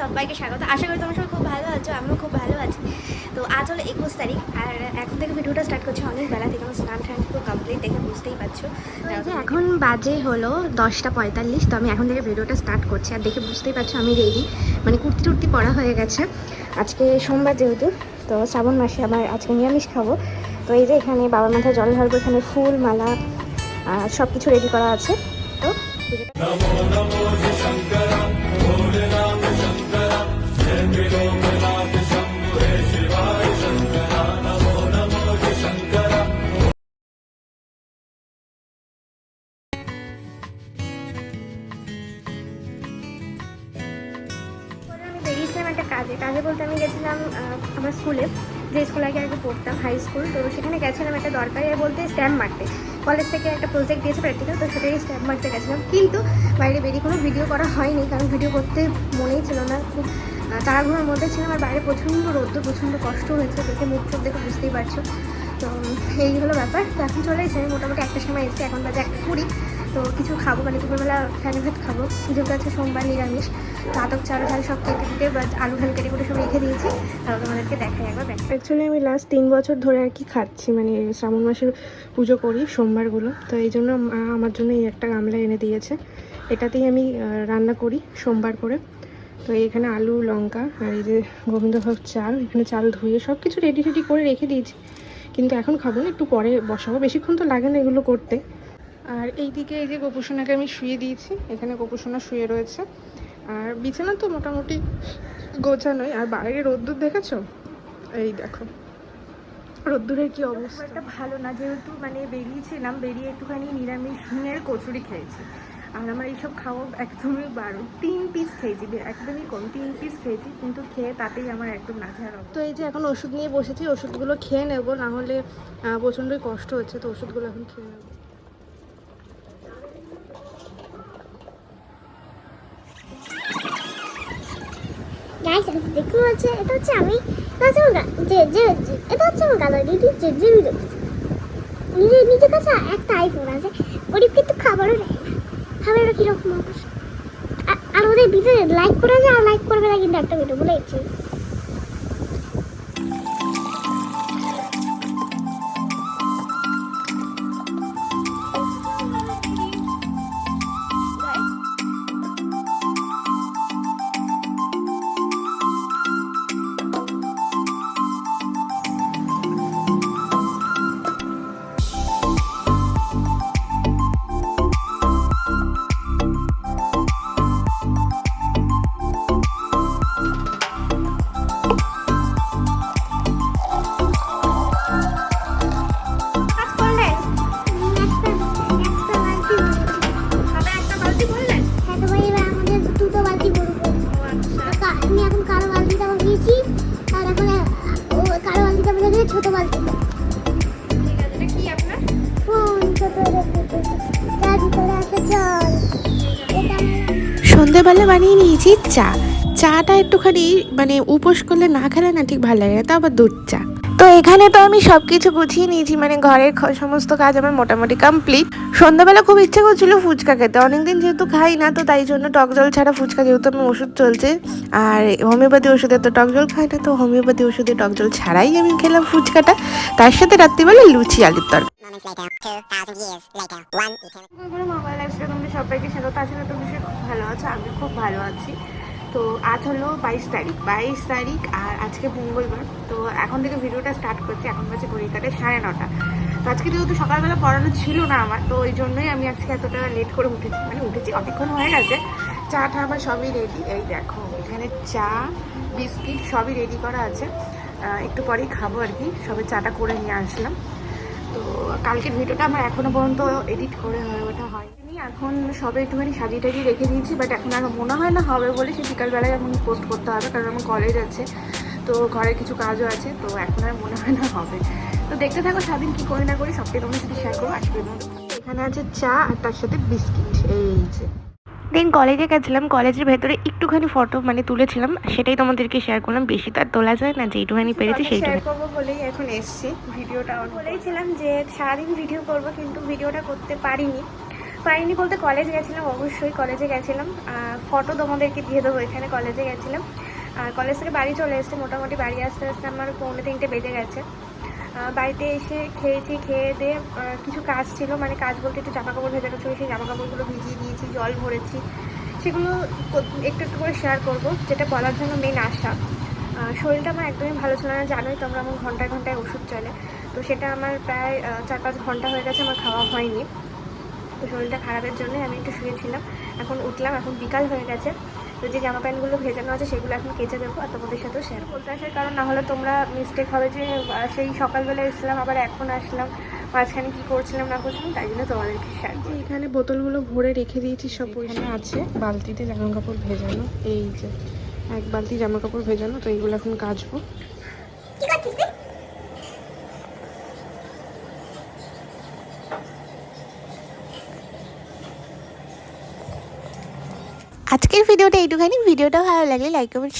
সবাইকে স্বাগত। আশা করি তোমরা সবাই খুব ভালো আছো, আমিও খুব ভালো আছি। তো আজ হলো 21 তারিখ, আর এখন থেকে ভিডিওটা স্টার্ট করছি অনেক বেলা থেকে। আমার স্নান টান পুরো কমপ্লিট, দেখে বুঝতেই পারছো। এখন বাজে হলো 10:45, তো আমি এখন থেকে ভিডিওটা স্টার্ট করছি। আর দেখে বুঝতেই পারছো আমি রেডি, মানে কুর্তি টুর্তি পরা হয়ে গেছে। আজকে সোমবার যেহেতু, তো শ্রাবণ মাসে আবার আজকে নিরামিষ খাবো। তো এই যে এখানে বাবার মাথায় জল ঢালবো, এখানে ফুল মালা সব কিছু রেডি করা আছে। তো বেরিয়েছিলাম একটা কাজে বলতে আমি গেছিলাম আমার স্কুলে, যে স্কুলে আগে পড়তাম, হাই স্কুল। তো সেখানে গেছিলাম একটা দরকারি বলতে স্ট্যাম্প মারতে। কলেজ থেকে একটা প্রজেক্ট দিয়েছে প্র্যাকটিক্যাল, তো সেটাই স্ট্যাম্প মারতে গেছিলাম। কিন্তু বাইরে বেরিয়ে কোনো ভিডিও করা হয়নি, কারণ ভিডিও করতে মনেই ছিল না, খুব তাড়াহুড়োর মধ্যে ছিলাম। আর বাইরে প্রচণ্ড রোদ্দুর, প্রচণ্ড কষ্ট হয়েছে, দেখে মুখ চোখ দেখে বুঝতেই পারছো। তো এই হলো ব্যাপার। তো এখন চলে এসেছি, আমি মোটামুটি একটার সময় এসেছি, এখন বাজে 1:20। তো কিছু খাবো, মানে দুপুরবেলা ফ্যানে ভাত খাবো, যেহেতু আছে সোমবার নিরামিষ। তো আতপ চাল ঝাল সব কেটে দিতে বা আলু ঢাল কেটে করে সব রেখে দিয়েছি। তাহলে তোমাদেরকে দেখাই একবার। অ্যাকচুয়ালি আমি লাস্ট 3 বছর ধরে আর কি খাচ্ছি, মানে শ্রাবণ মাসের পুজো করি সোমবারগুলো। তো এই জন্য মা আমার জন্য এই একটা গামলা এনে দিয়েছে, এটাতেই আমি রান্না করি সোমবার করে। তো এখানে আলু লঙ্কা আর এই যে গোবিন্দভোগ চাল, এখানে চাল ধুয়ে সব কিছু রেডি করে রেখে দিয়েছি। কিন্তু এখন খাবো না, একটু পরে বসাবো, বেশিক্ষণ তো লাগে না এগুলো করতে। আর এইদিকে এই যে গোপুসোনাকে আমি শুয়ে দিয়েছি, এখানে গোপুসোনা শুয়ে রয়েছে। আর বিছানা তো মোটামুটি গোছানোই। আর বাইরে রোদ্দুর দেখেছো, এই দেখো রোদ্দুরের কি অবস্থা। একটা ভালো না, যেহেতু মানে বেরিয়েছিলাম, বেরিয়ে একটুখানি নিরামিষ হিঙের কচুরি খেয়েছি। আর আমার এইসব খাওয়া একদমই বারো, 3 পিস খেয়েছি, একদমই কম 3 পিস খেয়েছি, কিন্তু খেয়ে তাতেই আমার একদম নাচের। তো এই যে এখন ওষুধ নিয়ে বসেছি, ওষুধগুলো খেয়ে নেবো, নাহলে প্রচণ্ডই কষ্ট হচ্ছে। তো ওষুধগুলো এখন খেয়ে নেবো। গাইস, আমি দেখতে পাচ্ছি, এটা হচ্ছে আমি, এটা হচ্ছে আমার গালা দিদি যে ভিডিও নিজের কাছে একটা আইফোন আছে, গরিব কিন্তু খাবারও নেয় না। খাবারটা কিরকম অবশ্য। আর ওদের ভিডিও লাইক করে যায়, আর লাইক করবে না কিন্তু একটা ভিডিও বলে দিচ্ছি। ছোট বালতি, ঠিক আছে, এটা কি আপনার ফোন ছোট তার ভিতরে আছে জল। সন্ধ্যাবেলা বানিয়ে নিয়েছি চাটা একটুখানি মানে উপোস করলে না খেলে না ঠিক ভালো লাগে না, তো আবার দুধ চা। তো এখানে তো আমি সব কিছু গুছিয়ে নিয়েছি, মানে ঘরের সমস্ত কাজ আমার মোটামুটি কমপ্লিট। সন্ধ্যাবেলা খুব ইচ্ছে করছিল ফুচকা খেতে, অনেকদিন যেহেতু খাই না, তো তাই জন্য টক জল ছাড়া ফুচকা, যেহেতু আমি ওষুধ চলছে আর হোমিওপ্যাথি ওষুধে তো টক জল খাই না, তো হোমিওপ্যাথি ওষুধে টক জল ছাড়াই আমি খেলাম ফুচকাটা, তার সাথে রাত্রিবেলা লুচি আলুর তরকারি। মোবাইল লাইফস্টাইল তোমাদের সবাইকে স্বাগত। আশা করি তোমরা খুব ভালো আছো, আমি খুব ভালো আছি। তো আজ হলো 22 তারিখ আর আজকে মঙ্গলবার। তো এখন থেকে ভিডিওটা স্টার্ট করছি, এখন বাজে ঘড়ি কাটে 9:30। তো আজকে যেহেতু সকালবেলা পড়ানো ছিল না আমার, তো ওই জন্যই আমি আজকে এতটা লেট করে উঠেছি, মানে উঠেছি অনেকক্ষণ হয়ে গেছে। চাটা আমার সবই রেডি, এই দেখো এখানে চা বিস্কিট সবই রেডি করা আছে, একটু পরেই খাবো আর কি। সবে চাটা করে নিয়ে আসলাম। তো কালকের ভিডিওটা আমার এখনও পর্যন্ত এডিট করে হয়ে ওঠা হয়নি। এখন সবে একটুখানি সাজিয়ে টাজিয়ে রেখে দিয়েছি, বাট এখন আর মনে হয় না হবে বলে, সে বিকালবেলায় এখন পোস্ট করতে হবে, কারণ আমার কলেজ আছে, তো ঘরের কিছু কাজও আছে, তো এখন আর মনে হয় না হবে। তো দেখতে থাকো সারাদিন কী করি না করি, সবটাই তোমার সাথে শেয়ার করবো। আজকের মতো এখানে আছে চা আর তার সাথে বিস্কিট, এই যে। দেন কলেজে গেছিলাম, কলেজের ভেতরে একটুখানি ফটো মানে তুলেছিলাম, সেটাই তোমাদেরকে শেয়ার করলাম। বেশি তো আর তোলা যায় না, যেইটুখানি পেরেছি সেইটুকু শেয়ার করবো বলেই এখন এসছি। ভিডিওটা বলেইছিলাম যে সারাদিন ভিডিও করবো, কিন্তু ভিডিওটা করতে পারিনি। পাইনি বলতে কলেজ গেছিলাম, অবশ্যই কলেজে গেছিলাম। ফটো তোমাদেরকে দিয়ে দেবো, এখানে কলেজে গেছিলাম। আর কলেজ থেকে বাড়ি চলে এসেছে, মোটামুটি বাড়ি আসতে আসতে আমার 2:45 বেজে গেছে। বাড়িতে এসে খেয়েছি, খেয়ে দিয়ে কিছু কাজ ছিল, মানে কাজ বলতে একটু জামাকাপড় ভেজানো ছিল, সেই জামাকাপড়গুলো ভিজিয়ে দিয়েছি, জল ভরেছি। সেগুলো একটু একটু করে শেয়ার করব, যেটা বলার জন্য মেন আসা। শরীরটা আমার একদমই ভালো ছিল না, জানোই তো আমরা, আমার ঘন্টায় ঘন্টায় ওষুধ চলে। তো সেটা আমার প্রায় 4-5 ঘন্টা হয়ে গেছে আমার খাওয়া হয়নি। তো শরীরটা খারাপের জন্যই আমি একটু শুয়েছিলাম। এখন উঠলাম, এখন বিকাল হয়ে গেছে। তো যে জামা প্যান্টগুলো ভেজানো আছে সেগুলো এখন কেচে দেবো, আর তোমাদের সাথেও শেয়ার করতে আসার কারণ না হলে তোমরা মিস্টেক হবে যে সেই সকালবেলা এসেছিলাম আবার এখন আসলাম, মাঝখানে কী করছিলাম না করছিলাম, তাই জন্য তোমাদেরকে শেয়ার করি। এখানে বোতলগুলো ভরে রেখে দিয়েছি, সব পরিষ্কার আছে। বালতিতে জামা কাপড় ভেজানো, এই যে 1 বালতি জামা কাপড় ভেজানো। তো এইগুলো এখন কাচবো। আজকের ভিডিওটা এইটুখানি। ভিডিওটা ভালো লাগলে লাইক কমেন্ট